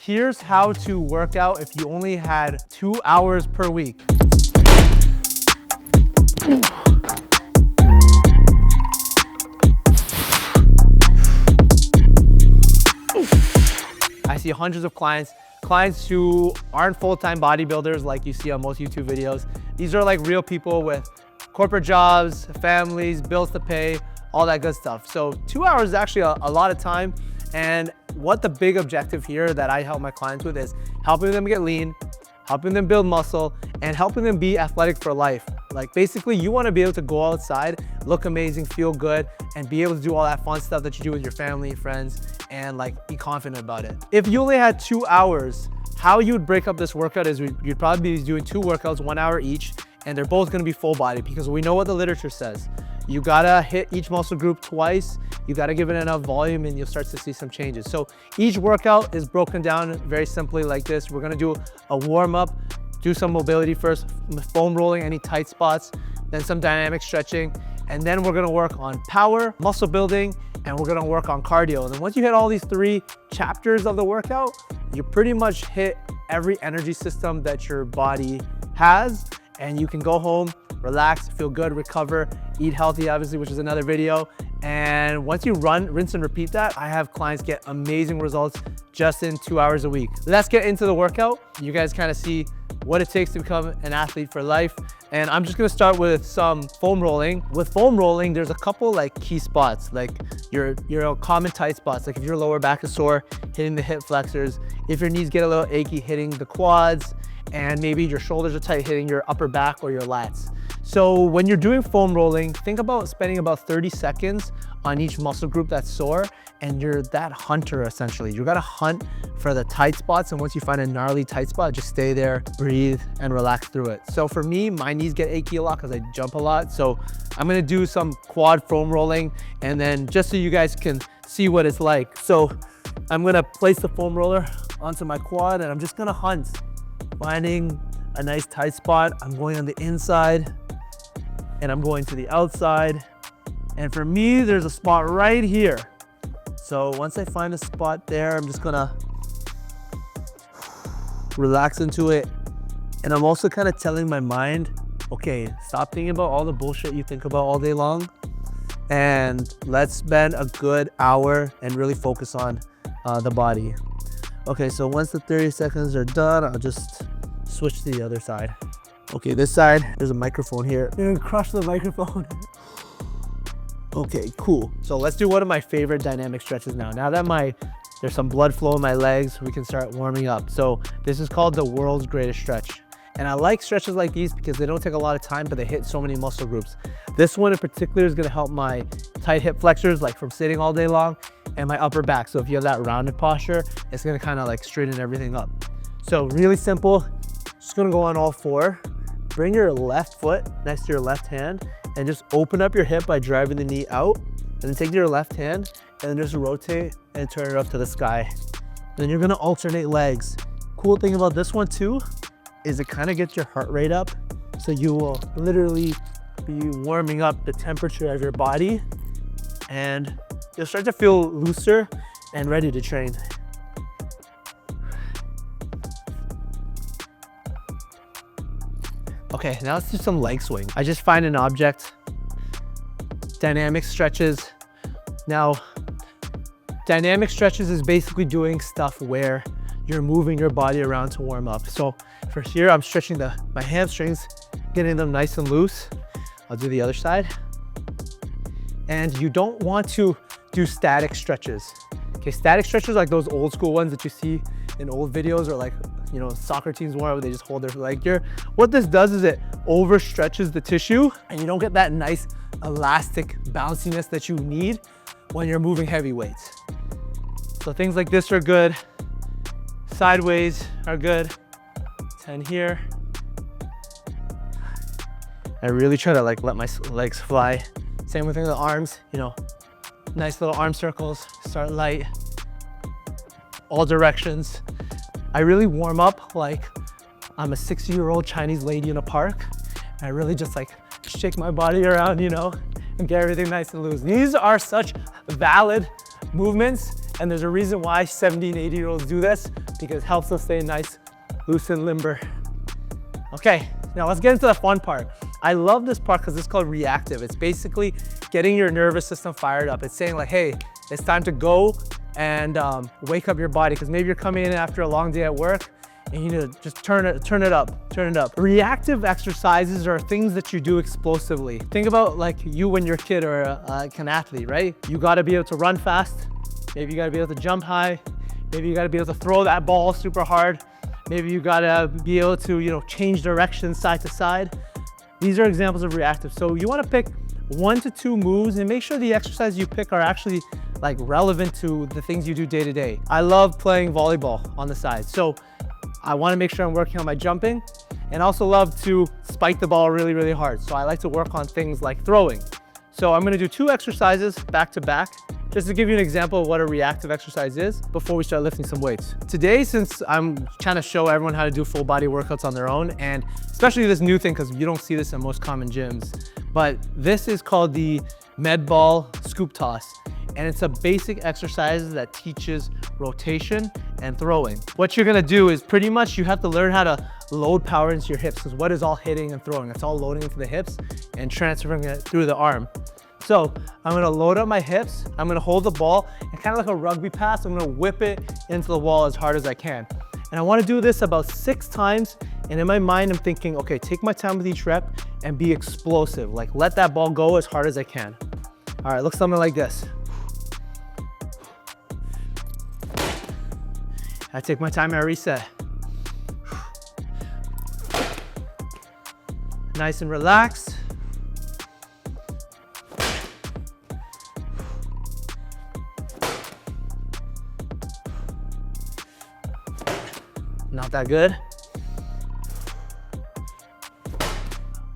Here's how to work out if you only had 2 hours per week. I see hundreds of clients who aren't full-time bodybuilders like you see on most YouTube videos. These are like real people with corporate jobs, families, bills to pay, all that good stuff. So 2 hours is actually a lot of time. And what the big objective here that I help my clients with is helping them get lean, helping them build muscle, and helping them be athletic for life. Like basically you want to be able to go outside, look amazing, feel good, and be able to do all that fun stuff that you do with your family, friends, and like be confident about it. If you only had 2 hours, how you would break up this workout is you'd probably be doing 2 workouts, 1 hour each, and they're both going to be full body because we know what the literature says. You gotta hit each muscle group twice, you gotta give it enough volume, and you'll start to see some changes. So each workout is broken down very simply like this. We're gonna do a warm up, do some mobility first, foam rolling any tight spots, then some dynamic stretching, and then we're gonna work on power, muscle building, and we're gonna work on cardio. And then once you hit all these 3 chapters of the workout, you pretty much hit every energy system that your body has, and you can go home, relax, feel good, recover, eat healthy, obviously, which is another video. And once you rinse and repeat that, I have clients get amazing results just in 2 hours a week. Let's get into the workout. You guys kind of see what it takes to become an athlete for life. And I'm just gonna start with some foam rolling. With foam rolling, there's a couple like key spots, like your common tight spots. Like if your lower back is sore, hitting the hip flexors. If your knees get a little achy, hitting the quads. And maybe your shoulders are tight, hitting your upper back or your lats. So when you're doing foam rolling, think about spending about 30 seconds on each muscle group that's sore, and you're that hunter essentially. You gotta hunt for the tight spots, and once you find a gnarly tight spot, just stay there, breathe, and relax through it. So for me, my knees get achy a lot because I jump a lot. So I'm gonna do some quad foam rolling, and then just so you guys can see what it's like. So I'm gonna place the foam roller onto my quad, and I'm just gonna hunt, finding a nice tight spot. I'm going on the inside, and I'm going to the outside. And for me, there's a spot right here. So once I find a spot there, I'm just gonna relax into it. And I'm also kind of telling my mind, okay, stop thinking about all the bullshit you think about all day long, and let's spend a good hour and really focus on the body. Okay, so once the 30 seconds are done, I'll just switch to the other side. Okay, this side, there's a microphone here. You're gonna crush the microphone. Okay, cool. So let's do one of my favorite dynamic stretches now. Now that there's some blood flow in my legs, we can start warming up. So this is called the world's greatest stretch. And I like stretches like these because they don't take a lot of time, but they hit so many muscle groups. This one in particular is gonna help my tight hip flexors, like from sitting all day long, and my upper back. So if you have that rounded posture, it's gonna kind of like straighten everything up. So really simple, just gonna go on all 4. Bring your left foot next to your left hand and just open up your hip by driving the knee out, and then take your left hand and then just rotate and turn it up to the sky. Then you're gonna alternate legs. Cool thing about this one too is it kind of gets your heart rate up. So you will literally be warming up the temperature of your body, and you'll start to feel looser and ready to train. Okay, now let's do some leg swing. I just find an object, dynamic stretches. Now, dynamic stretches is basically doing stuff where you're moving your body around to warm up. So for here, I'm stretching my hamstrings, getting them nice and loose. I'll do the other side. And you don't want to do static stretches. Okay, static stretches like those old school ones that you see in old videos, or like, you know, soccer teams where they just hold their leg here. What this does is it overstretches the tissue, and you don't get that nice elastic bounciness that you need when you're moving heavy weights. So things like this are good. Sideways are good. 10 here. I really try to like let my legs fly. Same with the arms, you know, nice little arm circles, start light, all directions. I really warm up like I'm a 60-year-old Chinese lady in a park. I really just like shake my body around, you know, and get everything nice and loose. These are such valid movements, and there's a reason why 70 and 80-year-olds do this, because it helps us stay nice, loose and limber. Okay, now let's get into the fun part. I love this part because it's called reactive. It's basically getting your nervous system fired up. It's saying like, hey, it's time to go and wake up your body, because maybe you're coming in after a long day at work and you need to just turn it up. Reactive exercises are things that you do explosively. Think about like you when you're a kid or like an athlete, right? You gotta be able to run fast. Maybe you gotta be able to jump high. Maybe you gotta be able to throw that ball super hard. Maybe you gotta be able to, you know, change direction side to side. These are examples of reactive. So you wanna pick 1 to 2 moves and make sure the exercises you pick are actually like relevant to the things you do day to day. I love playing volleyball on the side. So I wanna make sure I'm working on my jumping, and also love to spike the ball really, really hard. So I like to work on things like throwing. So I'm gonna do 2 exercises back to back, just to give you an example of what a reactive exercise is before we start lifting some weights. Today, since I'm trying to show everyone how to do full body workouts on their own, and especially this new thing, because you don't see this in most common gyms, but this is called the med ball scoop toss. And it's a basic exercise that teaches rotation and throwing. What you're gonna do is pretty much you have to learn how to load power into your hips, because what is all hitting and throwing? It's all loading into the hips and transferring it through the arm. So I'm gonna load up my hips, I'm gonna hold the ball, and kind of like a rugby pass, I'm gonna whip it into the wall as hard as I can. And I wanna do this about 6 times, and in my mind I'm thinking, okay, take my time with each rep and be explosive. Like let that ball go as hard as I can. All right, looks something like this. I take my time and I reset. Nice and relaxed. Not that good.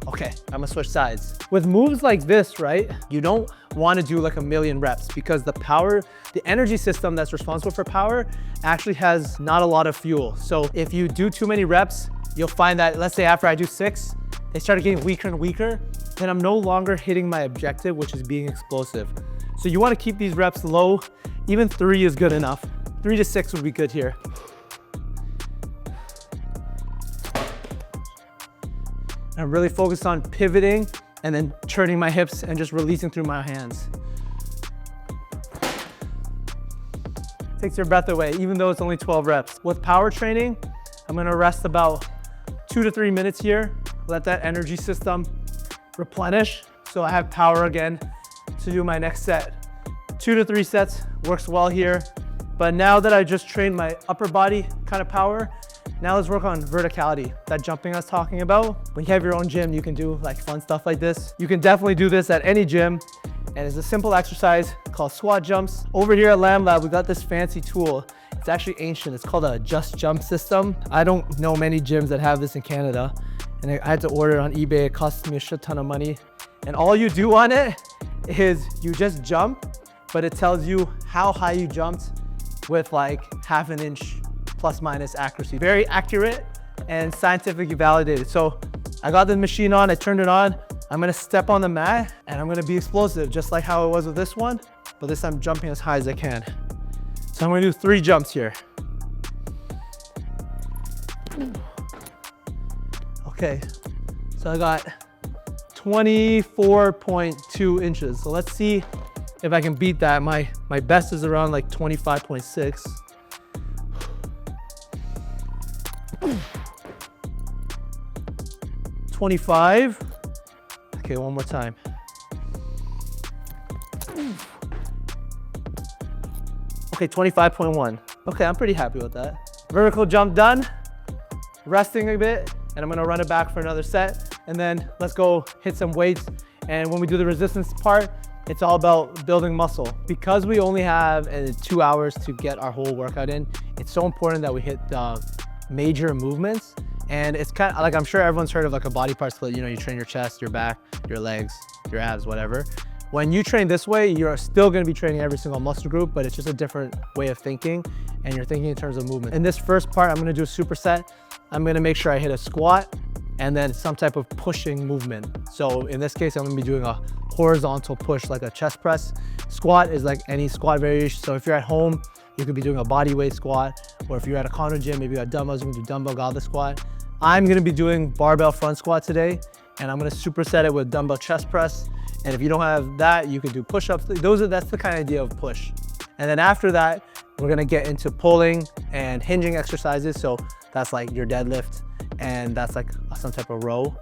Okay, I'm gonna switch sides. With moves like this, right, you don't wanna do like a million reps, because the power, the energy system that's responsible for power actually has not a lot of fuel. So if you do too many reps, you'll find that, let's say after I do 6, they start getting weaker and weaker, then I'm no longer hitting my objective, which is being explosive. So you wanna keep these reps low. Even 3 is good enough. 3 to 6 would be good here. I'm really focused on pivoting and then turning my hips and just releasing through my hands. Takes your breath away, even though it's only 12 reps. With power training, I'm gonna rest about 2 to 3 minutes here, let that energy system replenish so I have power again to do my next set. 2 to 3 sets works well here, but now that I just trained my upper body kind of power, now let's work on verticality, that jumping I was talking about. When you have your own gym, you can do like fun stuff like this. You can definitely do this at any gym, and it's a simple exercise called squat jumps. Over here at Lamb Lab, we got this fancy tool. It's actually ancient. It's called a Just Jump system. I don't know many gyms that have this in Canada, and I had to order it on eBay. It cost me a shit ton of money. And all you do on it is you just jump, but it tells you how high you jumped with like ½ an inch plus minus accuracy. Very accurate and scientifically validated. So I got the machine on, I turned it on. I'm gonna step on the mat and I'm gonna be explosive, just like how it was with this one, but this time jumping as high as I can. So I'm gonna do 3 jumps here. Okay, so I got 24.2 inches. So let's see if I can beat that. My best is around like 25.6. 25. Okay, one more time. Okay, 25.1. Okay, I'm pretty happy with that. Vertical jump done. Resting a bit, and I'm gonna run it back for another set, and then let's go hit some weights. And when we do the resistance part, it's all about building muscle. Because we only have 2 hours to get our whole workout in, it's so important that we hit major movements. And it's kind of like, I'm sure everyone's heard of like a body part split. You know, you train your chest, your back, your legs, your abs, whatever. When you train this way, you're still gonna be training every single muscle group, but it's just a different way of thinking, and you're thinking in terms of movement. In this first part, I'm gonna do a superset. I'm gonna make sure I hit a squat and then some type of pushing movement. So in this case, I'm gonna be doing a horizontal push like a chest press. Squat is like any squat variation. So if you're at home, You could be doing a body weight squat, or if you're at a condo gym, maybe you got dumbbells, you can do dumbbell goblet squat. I'm gonna be doing barbell front squat today, and I'm gonna superset it with dumbbell chest press. And if you don't have that, you can do push-ups. That's the kind of idea of push. And then after that, we're gonna get into pulling and hinging exercises. So that's like your deadlift, and that's like some type of row.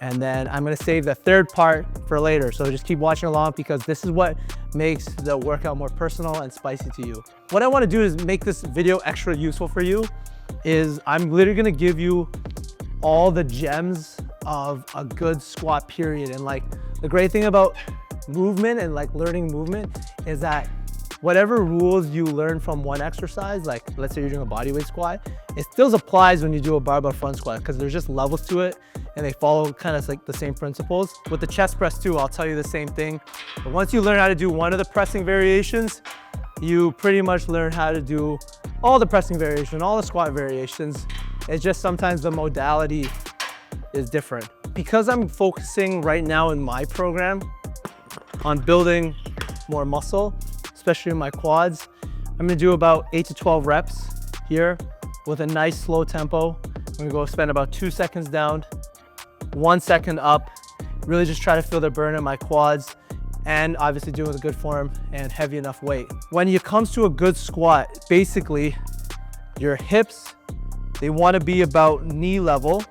And then I'm gonna save the third part for later. So just keep watching along, because this is what makes the workout more personal and spicy to you. What I wanna do is make this video extra useful for you, is I'm literally gonna give you all the gems of a good squat period. And like the great thing about movement and like learning movement is that whatever rules you learn from one exercise, like let's say you're doing a bodyweight squat, it still applies when you do a barbell front squat, because there's just levels to it and they follow kind of like the same principles. With the chest press too, I'll tell you the same thing. But once you learn how to do one of the pressing variations, you pretty much learn how to do all the pressing variations, all the squat variations. It's just sometimes the modality is different. Because I'm focusing right now in my program on building more muscle, especially in my quads, I'm gonna do about 8 to 12 reps here with a nice slow tempo. I'm gonna go spend about 2 seconds down, 1 second up, really just try to feel the burn in my quads, and obviously do it with a good form and heavy enough weight. When it comes to a good squat, basically your hips, they wanna be about knee level,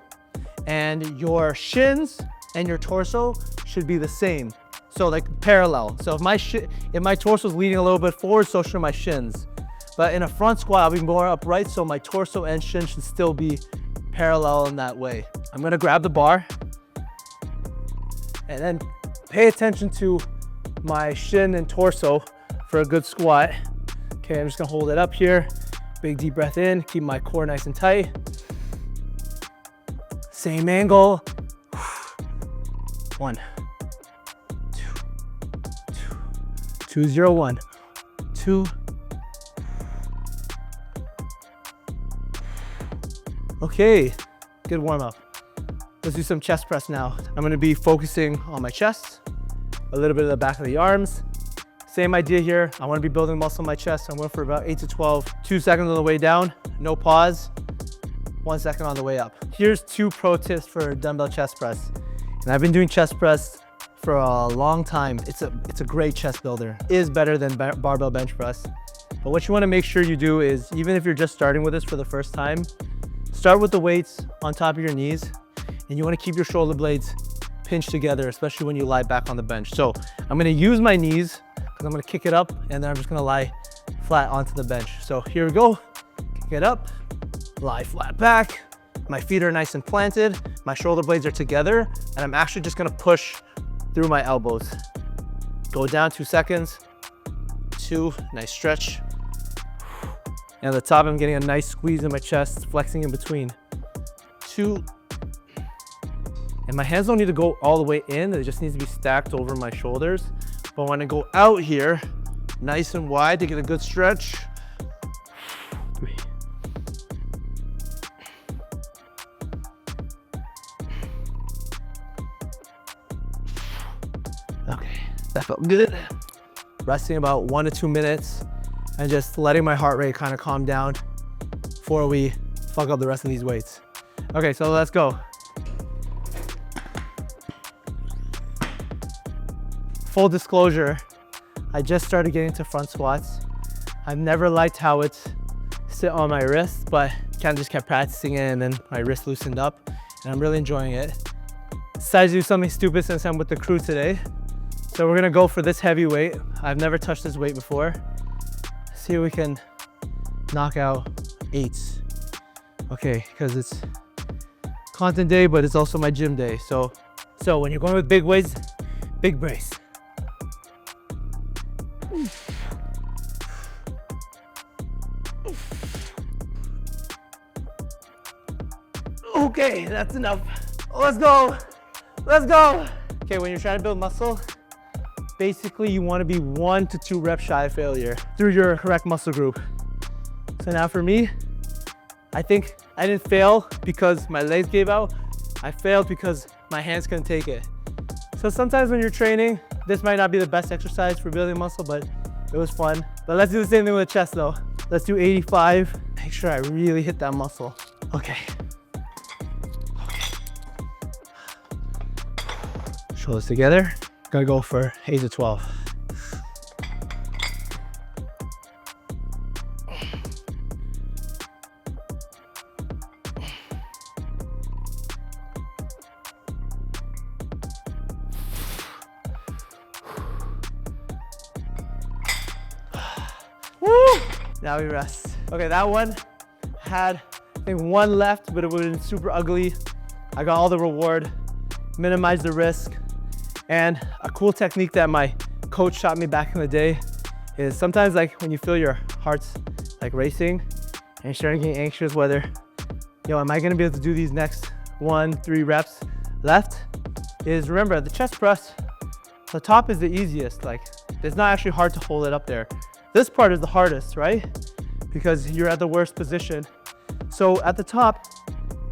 and your shins and your torso should be the same. So like parallel. So if my torso is leaning a little bit forward, so should my shins. But in a front squat, I'll be more upright, so my torso and shin should still be parallel in that way. I'm gonna grab the bar and then pay attention to my shin and torso for a good squat. Okay, I'm just gonna hold it up here. Big deep breath in, keep my core nice and tight. Same angle. 1, 2, 0, 1, 2. Okay, good warm up. Let's do some chest press now. I'm gonna be focusing on my chest, a little bit of the back of the arms. Same idea here. I wanna be building muscle in my chest. I'm going for about 8 to 12, 2 seconds on the way down, no pause, 1 second on the way up. Here's 2 pro tips for dumbbell chest press. And I've been doing chest press for a long time. It's a great chest builder. It is better than barbell bench press. But what you wanna make sure you do is, even if you're just starting with this for the first time, start with the weights on top of your knees, and you wanna keep your shoulder blades pinched together, especially when you lie back on the bench. So I'm gonna use my knees, because I'm gonna kick it up, and then I'm just gonna lie flat onto the bench. So here we go, kick it up, lie flat back. My feet are nice and planted, my shoulder blades are together, and I'm actually just gonna push through my elbows. Go down 2 seconds, 2, nice stretch. And at the top, I'm getting a nice squeeze in my chest, flexing in between. 2. And my hands don't need to go all the way in, it just needs to be stacked over my shoulders. But when I go out here, nice and wide to get a good stretch. 3. Okay, that felt good. Resting about 1 to 2 minutes and just letting my heart rate kind of calm down before we fuck up the rest of these weights. Okay, so let's go. Full disclosure, I just started getting into front squats. I've never liked how it's sit on my wrist, but kind of just kept practicing it, and then my wrist loosened up and I'm really enjoying it. Decided to do something stupid since I'm with the crew today. So we're gonna go for this heavy weight. I've never touched this weight before. See if we can knock out 8s. Okay, because it's content day, but it's also my gym day. So when you're going with big weights, big brace. Okay, that's enough. Let's go. Let's go. Okay, when you're trying to build muscle, basically you want to be 1 to 2 reps shy of failure through your correct muscle group. So now for me, I think I didn't fail because my legs gave out. I failed because my hands couldn't take it. So sometimes when you're training, this might not be the best exercise for building muscle, but it was fun. But let's do the same thing with the chest though. Let's do 85. Make sure I really hit that muscle. Okay. Shoulders together. Gotta go for 8 to 12. Woo! Now we rest. Okay, that one had, I think, one left, but it would have been super ugly. I got all the reward, minimized the risk. And a cool technique that my coach taught me back in the day is sometimes like when you feel your heart's like racing and you're starting getting anxious whether, am I gonna be able to do these next 1-3 reps left, is remember the chest press, the top is the easiest. Like it's not actually hard to hold it up there. This part is the hardest, right? Because you're at the worst position. So at the top,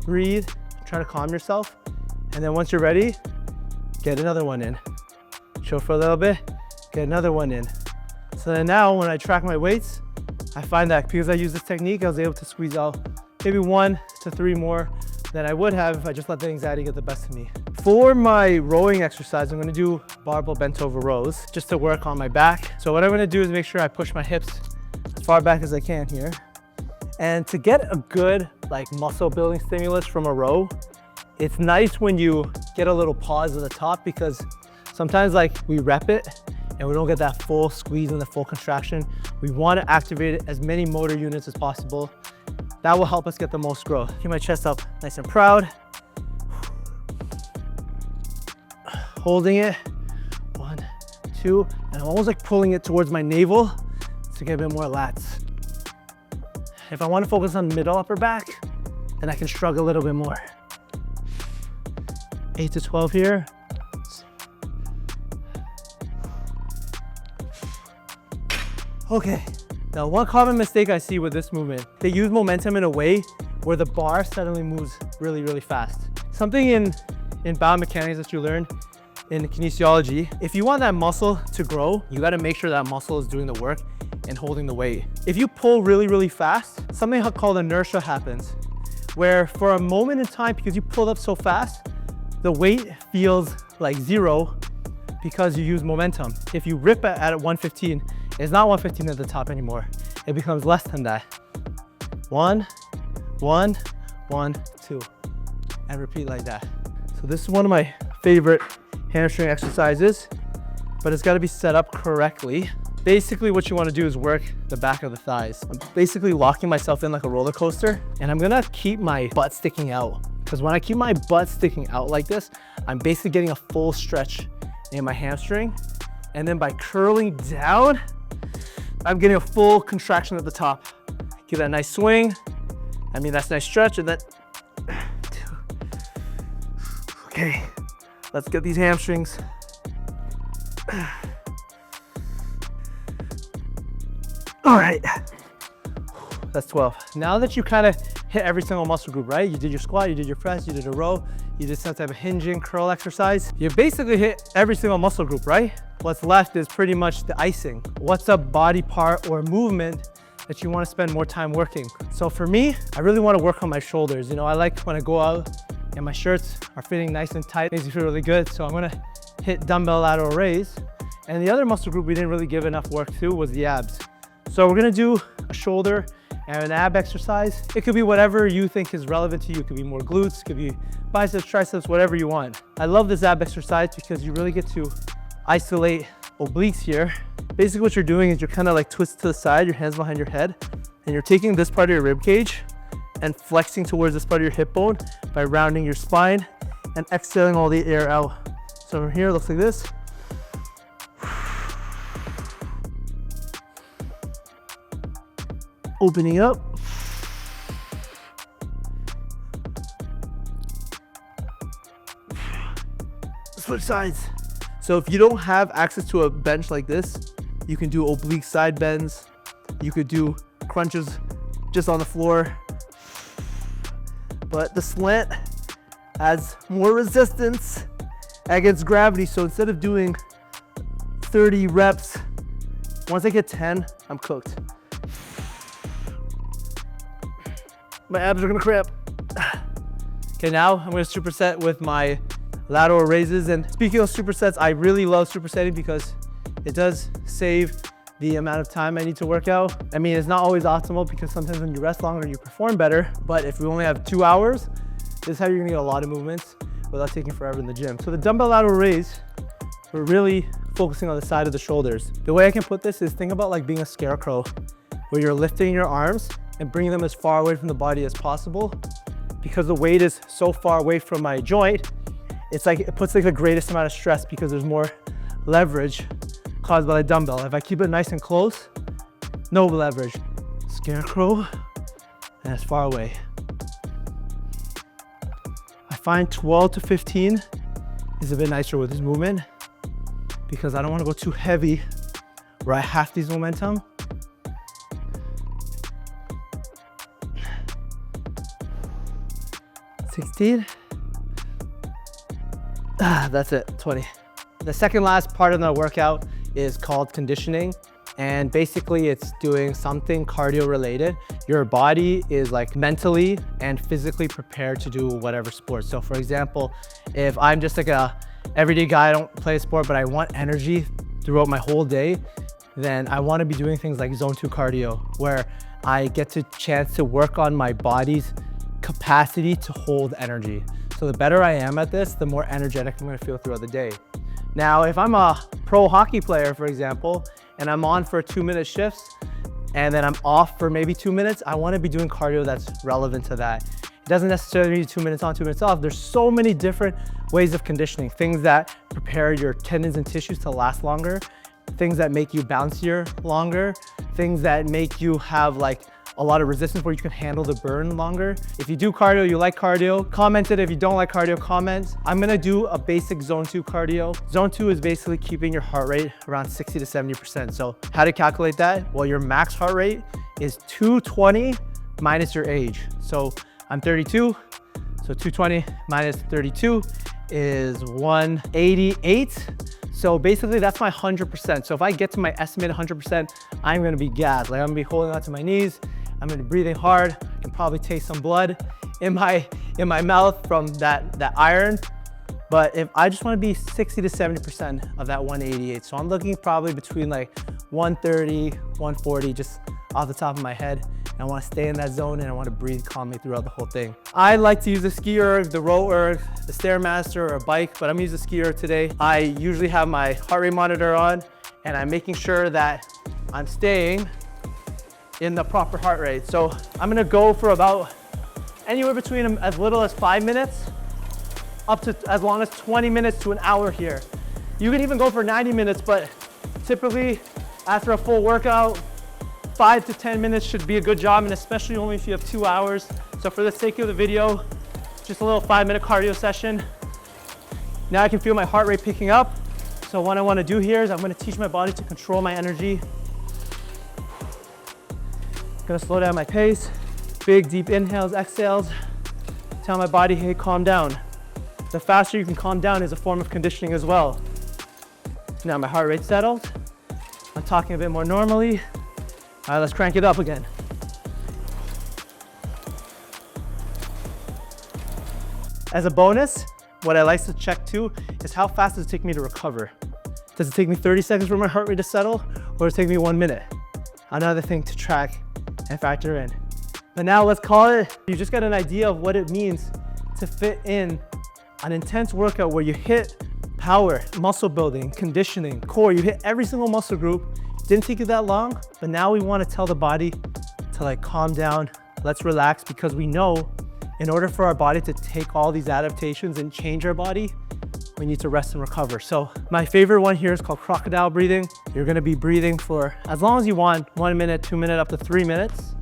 breathe, try to calm yourself. And then once you're ready, get another one in. Chill for a little bit, get another one in. So then now when I track my weights, I find that because I use this technique, I was able to squeeze out maybe 1 to 3 more than I would have if I just let the anxiety get the best of me. For my rowing exercise, I'm gonna do barbell bent over rows just to work on my back. So what I'm gonna do is make sure I push my hips as far back as I can here. And to get a good like muscle building stimulus from a row, it's nice when you get a little pause at the top because sometimes like we rep it and we don't get that full squeeze and the full contraction. We want to activate as many motor units as possible. That will help us get the most growth. Keep my chest up nice and proud. Holding it, 1, 2, and I'm almost like pulling it towards my navel to get a bit more lats. If I want to focus on middle upper back, then I can struggle a little bit more. 8 to 12 here. Okay, now one common mistake I see with this movement, they use momentum in a way where the bar suddenly moves really, really fast. Something in biomechanics that you learn in kinesiology, if you want that muscle to grow, you gotta make sure that muscle is doing the work and holding the weight. If you pull really, really fast, something called inertia happens, where for a moment in time, because you pulled up so fast, the weight feels like 0 because you use momentum. If you rip it at 115, it's not 115 at the top anymore. It becomes less than that. 1, 1, 1, 2, and repeat like that. So this is one of my favorite hamstring exercises, but it's gotta be set up correctly. Basically what you wanna do is work the back of the thighs. I'm basically locking myself in like a roller coaster, and I'm gonna keep my butt sticking out. Because when I keep my butt sticking out like this, I'm basically getting a full stretch in my hamstring. And then by curling down, I'm getting a full contraction at the top. Give that nice swing. I mean, that's a nice stretch, and then, okay, let's get these hamstrings. All right, that's 12. Now that you kind of hit every single muscle group, right? You did your squat, you did your press, you did a row, you did some type of hinging curl exercise. You basically hit every single muscle group, right? What's left is pretty much the icing. What's a body part or movement that you want to spend more time working? So for me, I really want to work on my shoulders. You know, I like when I go out and my shirts are fitting nice and tight, makes me feel really good. So I'm gonna hit dumbbell lateral raise. And the other muscle group we didn't really give enough work to was the abs. So we're gonna do a shoulder and an ab exercise. It could be whatever you think is relevant to you. It could be more glutes, it could be biceps, triceps, whatever you want. I love this ab exercise because you really get to isolate obliques here. Basically what you're doing is you're kind of like twist to the side, your hands behind your head, and you're taking this part of your rib cage and flexing towards this part of your hip bone by rounding your spine and exhaling all the air out. So from here, it looks like this. Opening up. Switch sides. So if you don't have access to a bench like this, you can do oblique side bends. You could do crunches just on the floor. But the slant adds more resistance against gravity. So instead of doing 30 reps, once I get 10, I'm cooked. My abs are gonna cramp. Okay, now I'm gonna superset with my lateral raises. And speaking of supersets, I really love supersetting because it does save the amount of time I need to work out. I mean, it's not always optimal because sometimes when you rest longer, you perform better. But if we only have 2 hours, this is how you're gonna get a lot of movements without taking forever in the gym. So the dumbbell lateral raise, we're really focusing on the side of the shoulders. The way I can put this is think about like being a scarecrow, where you're lifting your arms and bringing them as far away from the body as possible. Because the weight is so far away from my joint, it's like it puts like the greatest amount of stress because there's more leverage caused by the dumbbell. If I keep it nice and close, no leverage. Scarecrow, and as far away. I find 12 to 15 is a bit nicer with this movement because I don't want to go too heavy where I have these momentum. 16. That's it, 20. The second last part of the workout is called conditioning. And basically it's doing something cardio related. Your body is like mentally and physically prepared to do whatever sport. So for example, if I'm just like a everyday guy, I don't play a sport, but I want energy throughout my whole day, then I want to be doing things like zone 2 cardio, where I get the chance to work on my body's capacity to hold energy. So the better I am at this, the more energetic I'm going to feel throughout the day. Now, if I'm a pro hockey player, for example, and I'm on for 2-minute shifts, and then I'm off for maybe 2 minutes, I want to be doing cardio that's relevant to that. It doesn't necessarily need 2 minutes on, 2 minutes off. There's so many different ways of conditioning, things that prepare your tendons and tissues to last longer, things that make you bouncier longer, things that make you have like a lot of resistance where you can handle the burn longer. If you do cardio, you like cardio, comment it. If you don't like cardio, comment. I'm gonna do a basic zone 2 cardio. Zone 2 is basically keeping your heart rate around 60 to 70%. So how to calculate that? Well, your max heart rate is 220 minus your age. So I'm 32, so 220 minus 32 is 188. So basically that's my 100%. So if I get to my estimated 100%, I'm gonna be gassed. Like I'm gonna be holding onto my knees, I'm gonna be breathing hard. I can probably taste some blood in my mouth from that iron. But if I just wanna be 60 to 70% of that 188. So I'm looking probably between like 130, 140, just off the top of my head. And I wanna stay in that zone and I wanna breathe calmly throughout the whole thing. I like to use the ski erg, the row erg, the Stairmaster, or a bike, but I'm using the ski erg today. I usually have my heart rate monitor on and I'm making sure that I'm staying in the proper heart rate. So I'm gonna go for about anywhere between as little as 5 minutes up to as long as 20 minutes to an hour here. You can even go for 90 minutes, but typically after a full workout, 5 to 10 minutes should be a good job, and especially only if you have 2 hours. So for the sake of the video, just a little 5-minute cardio session. Now I can feel my heart rate picking up. So what I want to do here is I'm going to teach my body to control my energy. I'm going to slow down my pace. Big deep inhales, exhales. Tell my body, hey, calm down. The faster you can calm down is a form of conditioning as well. Now my heart rate settled. I'm talking a bit more normally. All right, let's crank it up again. As a bonus, what I like to check too is how fast does it take me to recover? Does it take me 30 seconds for my heart rate to settle, or does it take me 1 minute? Another thing to track and factor in. But now let's call it, you just got an idea of what it means to fit in an intense workout where you hit power, muscle building, conditioning, core, you hit every single muscle group. Didn't take you that long, but now we want to tell the body to like calm down, let's relax, because we know in order for our body to take all these adaptations and change our body, we need to rest and recover. So my favorite one here is called crocodile breathing. You're gonna be breathing for as long as you want, 1 minute, 2 minutes, up to 3 minutes.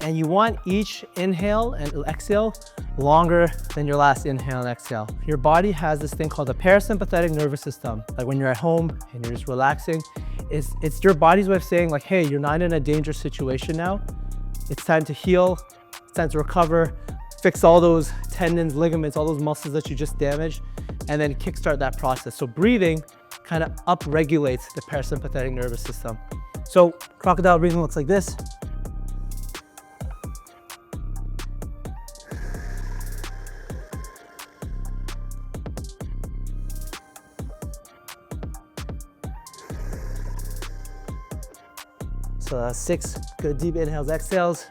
And you want each inhale and exhale longer than your last inhale and exhale. Your body has this thing called the parasympathetic nervous system. Like when you're at home and you're just relaxing, it's your body's way of saying like, hey, you're not in a dangerous situation now. It's time to heal, it's time to recover, fix all those tendons, ligaments, all those muscles that you just damaged, and then kickstart that process. So breathing kind of up-regulates the parasympathetic nervous system. So crocodile breathing looks like this. So 6 good deep inhales, exhales.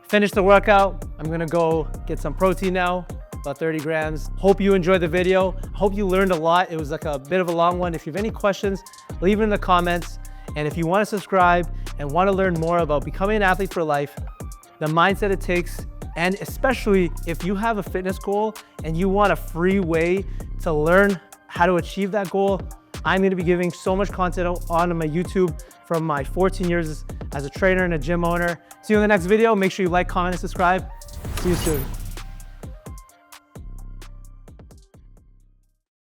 Finish the workout. I'm gonna go get some protein now, about 30 grams. Hope you enjoyed the video. Hope you learned a lot. It was like a bit of a long one. If you have any questions, leave it in the comments. And if you wanna subscribe and wanna learn more about becoming an athlete for life, the mindset it takes, and especially if you have a fitness goal and you want a free way to learn how to achieve that goal, I'm gonna be giving so much content on my YouTube from my 14 years as a trainer and a gym owner. See you in the next video. Make sure you like, comment, and subscribe. See you soon.